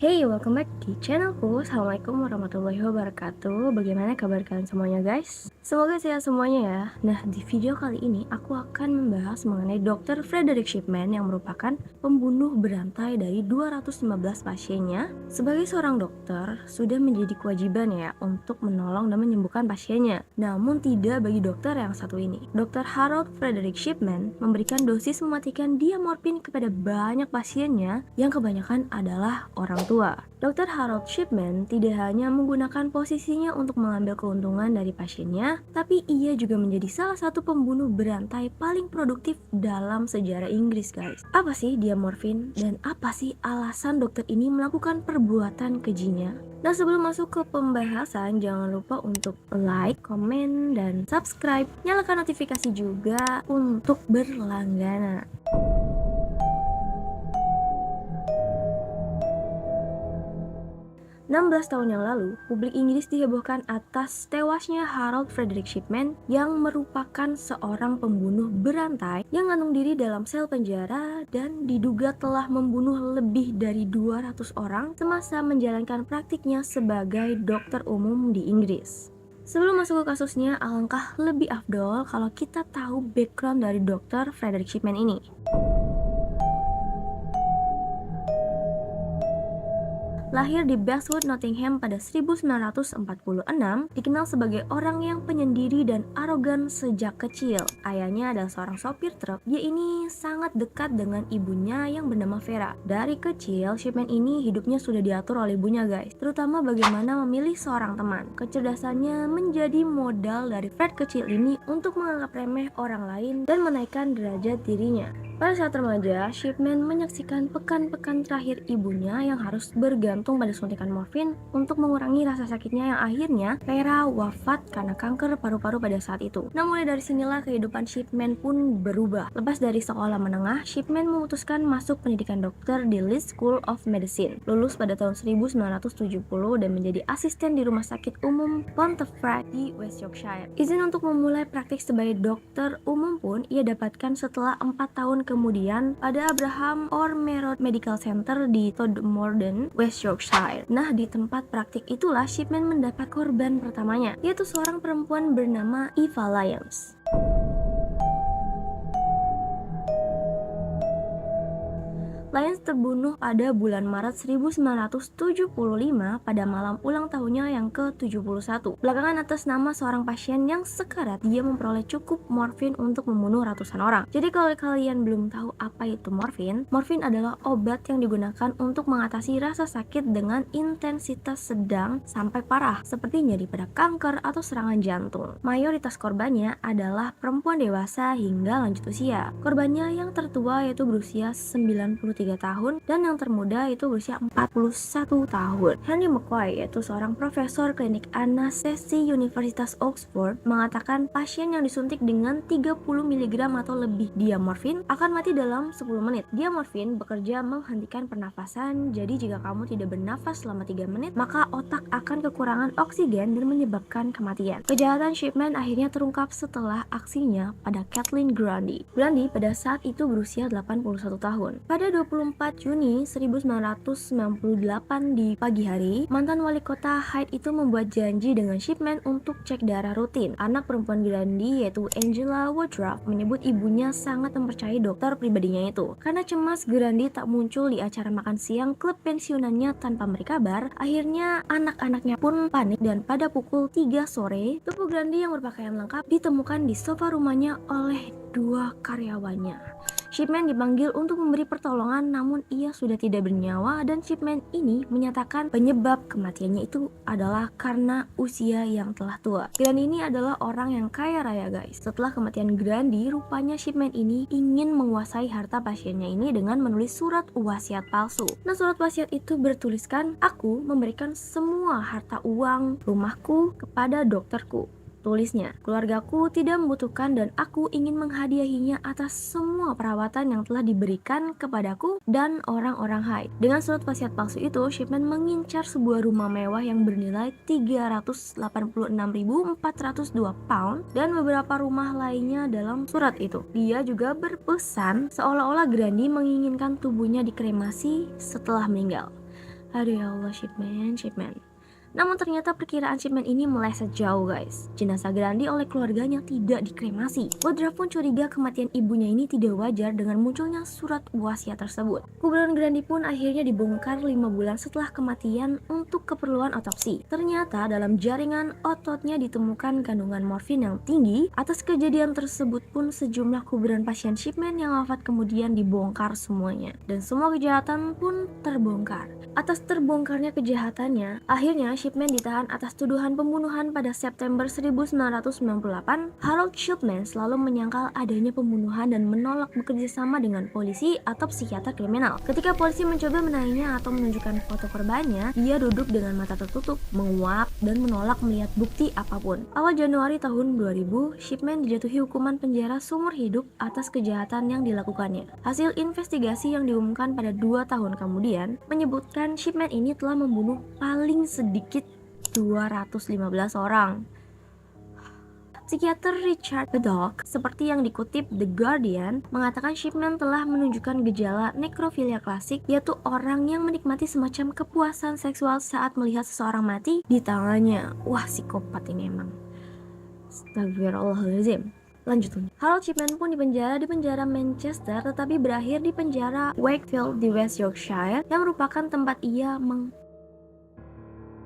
Hey, welcome back di channelku. Assalamualaikum warahmatullahi wabarakatuh. Bagaimana kabar kalian semuanya, guys? Semoga sehat semuanya ya. Nah, di video kali ini aku akan membahas mengenai Dr. Frederick Shipman yang merupakan pembunuh berantai dari 215 pasiennya. Sebagai seorang dokter, sudah menjadi kewajiban ya untuk menolong dan menyembuhkan pasiennya. Namun tidak bagi dokter yang satu ini. Dr. Harold Frederick Shipman memberikan dosis mematikan diamorfin kepada banyak pasiennya yang kebanyakan adalah orang tua. Dr. Harold Shipman tidak hanya menggunakan posisinya untuk mengambil keuntungan dari pasiennya, tapi ia juga menjadi salah satu pembunuh berantai paling produktif dalam sejarah Inggris, guys. Apa sih diamorfin dan apa sih alasan dokter ini melakukan perbuatan kejinya? Nah, sebelum masuk ke pembahasan, jangan lupa untuk like, komen, dan subscribe. Nyalakan notifikasi juga untuk berlangganan. 16 tahun yang lalu, publik Inggris dihebohkan atas tewasnya Harold Frederick Shipman yang merupakan seorang pembunuh berantai yang gantung diri dalam sel penjara dan diduga telah membunuh lebih dari 200 orang semasa menjalankan praktiknya sebagai dokter umum di Inggris. Sebelum masuk ke kasusnya, alangkah lebih afdol kalau kita tahu background dari Dr. Frederick Shipman ini. Lahir di Bestwood, Nottingham pada 1946, dikenal sebagai orang yang penyendiri dan arogan sejak kecil. Ayahnya adalah seorang sopir truk. Dia ini sangat dekat dengan ibunya yang bernama Vera. Dari kecil, Shipman ini hidupnya sudah diatur oleh ibunya, guys. Terutama bagaimana memilih seorang teman. Kecerdasannya menjadi modal dari Fred kecil ini untuk menganggap remeh orang lain dan menaikkan derajat dirinya. Pada saat remaja, Shipman menyaksikan pekan-pekan terakhir ibunya yang harus bergantung pada suntikan morfin untuk mengurangi rasa sakitnya yang akhirnya Vera wafat karena kanker paru-paru pada saat itu. Nah, mulai dari sinilah kehidupan Shipman pun berubah. Lepas dari sekolah menengah, Shipman memutuskan masuk pendidikan dokter di Leeds School of Medicine. Lulus pada tahun 1970 dan menjadi asisten di Rumah Sakit Umum Pontefract di West Yorkshire. Izin untuk memulai praktik sebagai dokter umum pun ia dapatkan setelah 4 tahun kemudian pada Abraham Ormerod Medical Center di Todmorden, West Yorkshire. Nah, di tempat praktik itulah Shipman mendapat korban pertamanya, yaitu seorang perempuan bernama Eva Lyons. Lyons terbunuh pada bulan Maret 1975 pada malam ulang tahunnya yang ke-71. Belakangan atas nama seorang pasien yang sekarat, dia memperoleh cukup morfin untuk membunuh ratusan orang. Jadi kalau kalian belum tahu apa itu morfin, morfin adalah obat yang digunakan untuk mengatasi rasa sakit dengan intensitas sedang sampai parah, seperti nyeri pada kanker atau serangan jantung. Mayoritas korbannya adalah perempuan dewasa hingga lanjut usia. Korbannya yang tertua yaitu berusia 93 tahun dan yang termuda itu berusia 41 tahun. Henry McCoy yaitu seorang profesor klinik anestesi Universitas Oxford mengatakan pasien yang disuntik dengan 30 mg atau lebih diamorfin akan mati dalam 10 menit. Diamorfin bekerja menghentikan pernafasan, jadi jika kamu tidak bernafas selama 3 menit, maka otak akan kekurangan oksigen dan menyebabkan kematian. Kejahatan Shipman akhirnya terungkap setelah aksinya pada Kathleen Grundy. Grundy pada saat itu berusia 81 tahun. Pada 24 Juni 1998 di pagi hari, mantan wali kota Hyde itu membuat janji dengan Shipman untuk cek darah rutin. Anak perempuan Grundy yaitu Angela Woodruff menyebut ibunya sangat mempercayai dokter pribadinya itu. Karena cemas Grundy tak muncul di acara makan siang klub pensiunannya tanpa memberi kabar, akhirnya anak-anaknya pun panik dan pada pukul 3 sore, tubuh Grundy yang berpakaian lengkap ditemukan di sofa rumahnya oleh 2 karyawannya. Shipman dipanggil untuk memberi pertolongan, namun ia sudah tidak bernyawa dan Shipman ini menyatakan penyebab kematiannya itu adalah karena usia yang telah tua. Grundy ini adalah orang yang kaya raya, guys. Setelah kematian Grundy, rupanya Shipman ini ingin menguasai harta pasiennya ini dengan menulis surat wasiat palsu. Nah, surat wasiat itu bertuliskan, "Aku memberikan semua harta uang rumahku kepada dokterku." Tulisnya, "Keluargaku tidak membutuhkan dan aku ingin menghadiahinya atas semua perawatan yang telah diberikan kepadaku dan orang-orang Hyde." Dengan surat wasiat palsu itu, Shipman mengincar sebuah rumah mewah yang bernilai 386.402 pound dan beberapa rumah lainnya dalam surat itu. Dia juga berpesan seolah-olah Grundy menginginkan tubuhnya dikremasi setelah meninggal. Aduh ya Allah, shipment. Namun ternyata perkiraan shipment ini meleset jauh guys. Jenazah Grandi oleh keluarganya tidak dikremasi. Woodruff pun curiga kematian ibunya ini tidak wajar dengan munculnya surat wasiat tersebut. Kuburan Grandi pun akhirnya dibongkar 5 bulan setelah kematian untuk keperluan otopsi. Ternyata dalam jaringan ototnya ditemukan kandungan morfin yang tinggi. Atas kejadian tersebut pun sejumlah kuburan pasien shipment yang wafat kemudian dibongkar semuanya. Dan semua kejahatan pun terbongkar. Atas terbongkarnya kejahatannya, akhirnya Shipman ditahan atas tuduhan pembunuhan pada September 1998. Harold Shipman selalu menyangkal adanya pembunuhan dan menolak bekerja sama dengan polisi atau psikiater kriminal. Ketika polisi mencoba menanyanya atau menunjukkan foto korbannya, dia duduk dengan mata tertutup, menguap, dan menolak melihat bukti apapun. Awal Januari tahun 2000, Shipman dijatuhi hukuman penjara seumur hidup atas kejahatan yang dilakukannya. Hasil investigasi yang diumumkan pada 2 tahun kemudian menyebutkan Shipman ini telah membunuh paling sedikit 215 orang. Psikiater Richard Beddock, seperti yang dikutip The Guardian, mengatakan Shipman telah menunjukkan gejala nekrofilia klasik, yaitu orang yang menikmati semacam kepuasan seksual saat melihat seseorang mati di tangannya. Wah, psikopat ini emang. Astagfirullahaladzim. Lanjut. Harold Shipman pun dipenjara di penjara Manchester, tetapi berakhir di penjara Wakefield di West Yorkshire yang merupakan tempat ia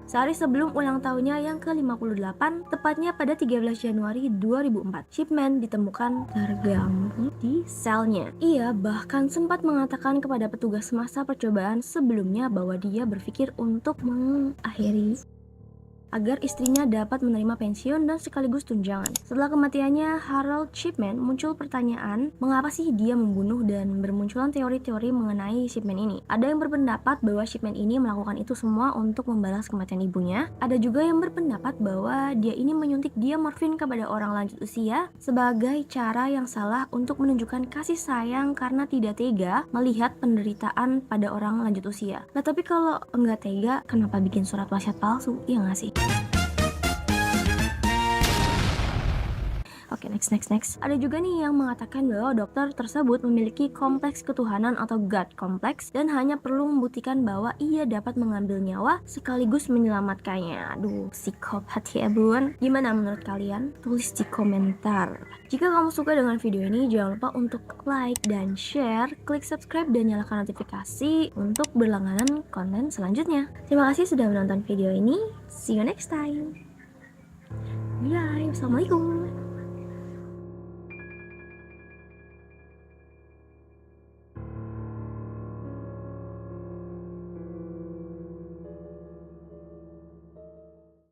sehari sebelum ulang tahunnya yang ke-58, tepatnya pada 13 Januari 2004, Shipman ditemukan terganggu di selnya. Ia bahkan sempat mengatakan kepada petugas masa percobaan sebelumnya bahwa dia berpikir untuk mengakhiri agar istrinya dapat menerima pensiun dan sekaligus tunjangan. Setelah kematiannya Harold Shipman, muncul pertanyaan mengapa sih dia membunuh, dan bermunculan teori-teori mengenai Shipman ini. Ada yang berpendapat bahwa Shipman ini melakukan itu semua untuk membalas kematian ibunya. Ada juga yang berpendapat bahwa dia ini menyuntik dia morfin kepada orang lanjut usia sebagai cara yang salah untuk menunjukkan kasih sayang karena tidak tega melihat penderitaan pada orang lanjut usia. Nah tapi kalau enggak tega, kenapa bikin surat wasiat palsu? Iya nggak sih? Oke, next. Ada juga nih yang mengatakan bahwa dokter tersebut memiliki kompleks ketuhanan atau God complex dan hanya perlu membuktikan bahwa ia dapat mengambil nyawa sekaligus menyelamatkannya. Aduh, psikopat ya bun. Gimana menurut kalian? Tulis di komentar. Jika kamu suka dengan video ini, jangan lupa untuk like dan share, klik subscribe dan nyalakan notifikasi untuk berlangganan konten selanjutnya. Terima kasih sudah menonton video ini. See you next time. Bye. Assalamualaikum.